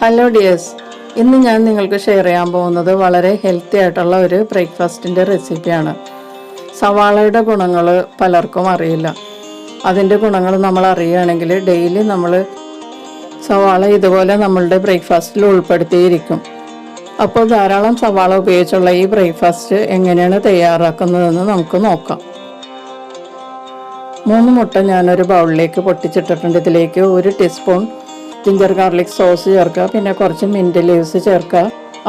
Hello dears, ഇന്ന് ഞാൻ നിങ്ങൾക്ക് ഷെയർ ചെയ്യാൻ പോകുന്നത് വളരെ ഹെൽത്തി ആയിട്ടുള്ള ഒരു ബ്രേക്ക്ഫാസ്റ്റിൻ്റെ റെസിപ്പിയാണ്. സവാളയുടെ ഗുണങ്ങൾ പലർക്കും അറിയില്ല. അതിൻ്റെ ഗുണങ്ങൾ നമ്മൾ അറിയുകയാണെങ്കിൽ ഡെയിലി നമ്മൾ സവാള ഇതുപോലെ നമ്മളുടെ ബ്രേക്ക്ഫാസ്റ്റിൽ ഉൾപ്പെടുത്തിയിരിക്കും. അപ്പോൾ ധാരാളം സവാള ഉപയോഗിച്ചുള്ള ഈ ബ്രേക്ക്ഫാസ്റ്റ് എങ്ങനെയാണ് തയ്യാറാക്കുന്നതെന്ന് നമുക്ക് നോക്കാം. 3 മുട്ട ഞാനൊരു ബൗളിലേക്ക് പൊട്ടിച്ചിട്ടിട്ടുണ്ട്. ഇതിലേക്ക് 1 ടീസ്പൂൺ ജിഞ്ചർ ഗാർലിക് സോസ് ചേർക്കുക, പിന്നെ കുറച്ച് മിൻറ്റ് ലീവ്സ് ചേർക്കുക.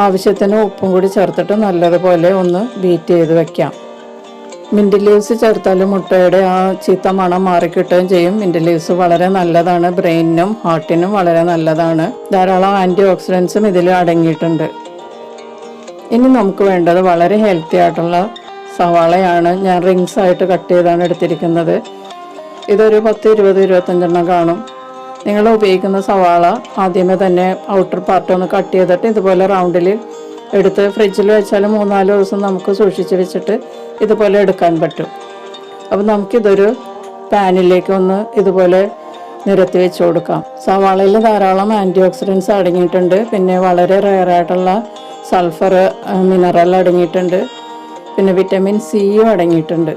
ആവശ്യത്തിന് ഉപ്പും കൂടി ചേർത്തിട്ട് നല്ലതുപോലെ ഒന്ന് ബീറ്റ് ചെയ്ത് വെക്കാം. മിൻറ്റ് ലീവ്സ് ചേർത്താൽ മുട്ടയുടെ ആ ചീത്ത മണം മാറിക്കിട്ടുകയും ചെയ്യും. മിൻറ്റ് ലീവ്സ് വളരെ നല്ലതാണ്, ബ്രെയിനിനും ഹാർട്ടിനും വളരെ നല്ലതാണ്. ധാരാളം ആൻറ്റി ഓക്സിഡൻസും ഇതിൽ അടങ്ങിയിട്ടുണ്ട്. ഇനി നമുക്ക് വേണ്ടത് വളരെ ഹെൽത്തി ആയിട്ടുള്ള സവാളയാണ്. ഞാൻ റിങ്സ് ആയിട്ട് കട്ട് ചെയ്താണ് എടുത്തിരിക്കുന്നത്. ഇതൊരു 10, 20, 25 കാണും. നിങ്ങൾ ഉപയോഗിക്കുന്ന സവാള ആദ്യമേ തന്നെ ഔട്ടർ പാർട്ട് ഒന്ന് കട്ട് ചെയ്തിട്ട് ഇതുപോലെ റൗണ്ടിൽ എടുത്ത് ഫ്രിഡ്ജിൽ വെച്ചാൽ 3-4 ദിവസം നമുക്ക് സൂക്ഷിച്ച് വെച്ചിട്ട് ഇതുപോലെ എടുക്കാൻ പറ്റും. അപ്പോൾ നമുക്കിതൊരു പാനിലേക്ക് ഒന്ന് ഇതുപോലെ നിരത്തി വെച്ച് കൊടുക്കാം. സവാളയിൽ ധാരാളം ആൻറ്റി ഓക്സിഡൻസ് അടങ്ങിയിട്ടുണ്ട്. പിന്നെ വളരെ റെയറായിട്ടുള്ള സൾഫർ മിനറൽ അടങ്ങിയിട്ടുണ്ട്. പിന്നെ വിറ്റമിൻ സിയും അടങ്ങിയിട്ടുണ്ട്.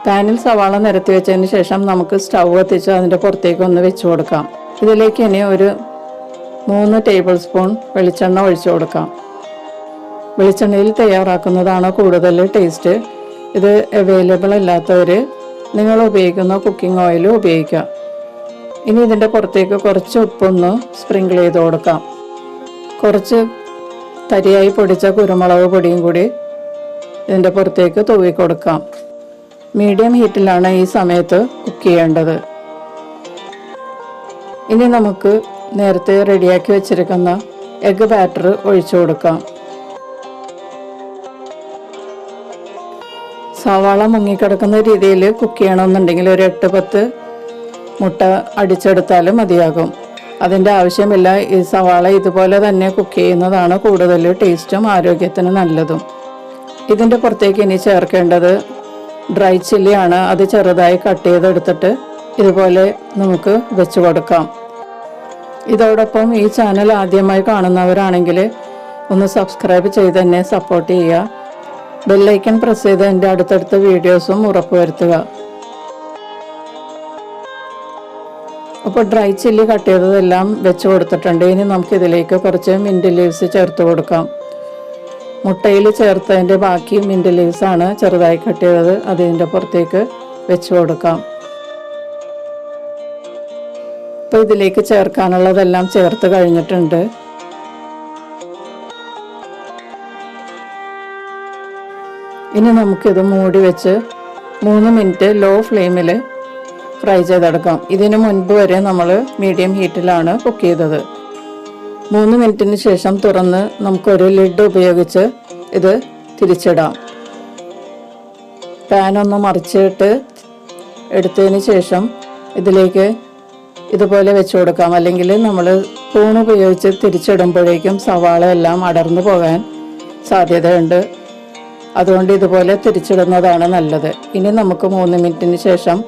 പാനിൽ സവാള നിരത്തി വെച്ചതിന് ശേഷം നമുക്ക് സ്റ്റൗ കത്തിച്ച് അതിൻ്റെ പുറത്തേക്ക് ഒന്ന് വെച്ച് കൊടുക്കാം. ഇതിലേക്ക് ഇനി ഒരു 3 ടേബിൾ സ്പൂൺ വെളിച്ചെണ്ണ ഒഴിച്ചു കൊടുക്കാം. വെളിച്ചെണ്ണയിൽ തയ്യാറാക്കുന്നതാണ് കൂടുതൽ ടേസ്റ്റ്. ഇത് അവൈലബിൾ അല്ലാത്തവർ നിങ്ങൾ ഉപയോഗിക്കുന്ന കുക്കിംഗ് ഓയിൽ ഉപയോഗിക്കുക. ഇനി ഇതിൻ്റെ പുറത്തേക്ക് കുറച്ച് ഉപ്പൊന്ന് സ്പ്രിങ്കിൾ ചെയ്ത് കൊടുക്കാം. കുറച്ച് തരിയായി പൊടിച്ച കുരുമുളക് പൊടിയും കൂടി ഇതിൻ്റെ പുറത്തേക്ക് തൂവി കൊടുക്കാം. മീഡിയം ഹീറ്റിലാണ് ഈ സമയത്ത് കുക്ക് ചെയ്യേണ്ടത്. ഇനി നമുക്ക് നേരത്തെ റെഡിയാക്കി വെച്ചിരിക്കുന്ന എഗ്ഗ് ബാറ്റർ ഒഴിച്ചു കൊടുക്കാം. സവാള മുങ്ങിക്കിടക്കുന്ന രീതിയിൽ കുക്ക് ചെയ്യണമെന്നുണ്ടെങ്കിൽ ഒരു 8-10 മുട്ട അടിച്ചെടുത്താലും മതിയാകും. അതിൻ്റെ ആവശ്യമില്ല. ഈ സവാള ഇതുപോലെ തന്നെ കുക്ക് ചെയ്യുന്നതാണ് കൂടുതൽ ടേസ്റ്റും ആരോഗ്യത്തിന് നല്ലതും. ഇതിൻ്റെ പുറത്തേക്ക് ഇനി ചേർക്കേണ്ടത് ഡ്രൈ ചില്ലിയാണ്. അത് ചെറുതായി കട്ട് ചെയ്തെടുത്തിട്ട് ഇതുപോലെ നമുക്ക് വെച്ച് കൊടുക്കാം. ഇതോടൊപ്പം ഈ ചാനൽ ആദ്യമായി കാണുന്നവരാണെങ്കിൽ ഒന്ന് സബ്സ്ക്രൈബ് ചെയ്ത് തന്നെ സപ്പോർട്ട് ചെയ്യുക. ബെല്ലൈക്കൺ പ്രസ് ചെയ്ത് എൻ്റെ അടുത്തടുത്ത വീഡിയോസും ഉറപ്പുവരുത്തുക. അപ്പോൾ ഡ്രൈ ചില്ലി കട്ട് ചെയ്തതെല്ലാം വെച്ച് കൊടുത്തിട്ടുണ്ട്. ഇനി നമുക്കിതിലേക്ക് കുറച്ച് മിൻറ്റ് ലീവ്സ് ചേർത്ത് കൊടുക്കാം. മുട്ടയിൽ ചേർത്തതിൻ്റെ ബാക്കി മിൻറ്റ് ലീവ്സാണ് ചെറുതായി കട്ട് ചെയ്തത്. അതിൻ്റെ പുറത്തേക്ക് വെച്ച് കൊടുക്കാം. ഇപ്പോൾ ഇതിലേക്ക് ചേർക്കാനുള്ളതെല്ലാം ചേർത്ത് കഴിഞ്ഞിട്ടുണ്ട്. ഇനി നമുക്കിത് മൂടി വെച്ച് 3 മിനിറ്റ് ലോ ഫ്ലെയിമിൽ ഫ്രൈ ചെയ്തെടുക്കാം. ഇതിനു മുൻപ് വരെ നമ്മൾ മീഡിയം ഹീറ്റിലാണ് കുക്ക് ചെയ്തത്. 3 മിനിറ്റിന് ശേഷം തുറന്ന് നമുക്കൊരു ലിഡ് ഉപയോഗിച്ച് ഇത് തിരിച്ചിടാം. പാനൊന്ന് മറിച്ചിട്ട് എടുത്തതിന് ശേഷം ഇതിലേക്ക് ഇതുപോലെ വെച്ച് കൊടുക്കാം. അല്ലെങ്കിൽ നമ്മൾ സ്പൂൺ ഉപയോഗിച്ച് തിരിച്ചിടുമ്പോഴേക്കും സവാള എല്ലാം അടർന്നു പോകാൻ സാധ്യതയുണ്ട്. അതുകൊണ്ട് ഇതുപോലെ തിരിച്ചിടുന്നതാണ് നല്ലത്. ഇനി നമുക്ക് 3 മിനിറ്റിന് ശേഷം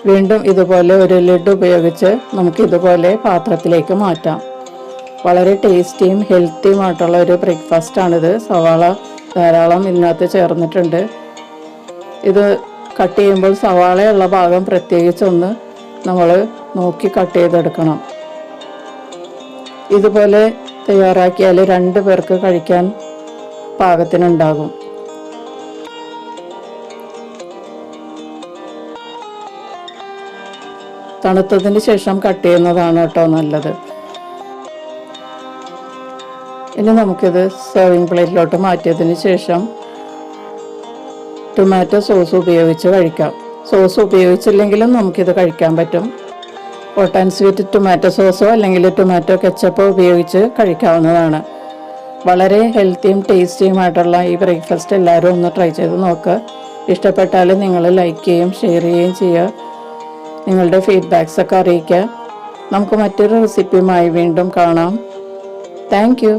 വീണ്ടും ഇതുപോലെ ഒരു ലിഡ് ഉപയോഗിച്ച് നമുക്ക് ഇതുപോലെ പാത്രത്തിലേക്ക് മാറ്റാം. വളരെ ടേസ്റ്റിയും ഹെൽത്തിയുമായിട്ടുള്ള ഒരു ബ്രേക്ക്ഫാസ്റ്റാണിത്. സവാള ധാരാളം ഇതിനകത്ത് ചേർന്നിട്ടുണ്ട്. ഇത് കട്ട് ചെയ്യുമ്പോൾ സവാളയുള്ള ഭാഗം പ്രത്യേകിച്ചൊന്ന് നമ്മൾ നോക്കി കട്ട് ചെയ്തെടുക്കണം. ഇതുപോലെ തയ്യാറാക്കിയാൽ 2 പേർക്ക് കഴിക്കാൻ പാകത്തിനുണ്ടാകും. തണുത്തതിന് ശേഷം കട്ട് ചെയ്യുന്നതാണ് കേട്ടോ നല്ലത്. ഇനി നമുക്കിത് സെർവിങ് പ്ലേറ്റിലോട്ട് മാറ്റിയതിന് ശേഷം ടൊമാറ്റോ സോസ് ഉപയോഗിച്ച് കഴിക്കാം. സോസ് ഉപയോഗിച്ചില്ലെങ്കിലും നമുക്കിത് കഴിക്കാൻ പറ്റും. ഹോട്ട് ആൻഡ് സ്വീറ്റ് ടൊമാറ്റോ സോസോ അല്ലെങ്കിൽ ടൊമാറ്റോ കെച്ചപ്പോ ഉപയോഗിച്ച് കഴിക്കാവുന്നതാണ്. വളരെ ഹെൽത്തിയും ടേസ്റ്റിയുമായിട്ടുള്ള ഈ ബ്രേക്ക്ഫാസ്റ്റ് എല്ലാവരും ഒന്ന് ട്രൈ ചെയ്ത് നോക്കുക. ഇഷ്ടപ്പെട്ടാൽ നിങ്ങൾ ലൈക്ക് ചെയ്യുകയും ഷെയർ ചെയ്യുകയും ചെയ്യുക. നിങ്ങളുടെ ഫീഡ്ബാക്സൊക്കെ അറിയിക്കുക. നമുക്ക് മറ്റൊരു റെസിപ്പിയുമായി വീണ്ടും കാണാം. Thank you.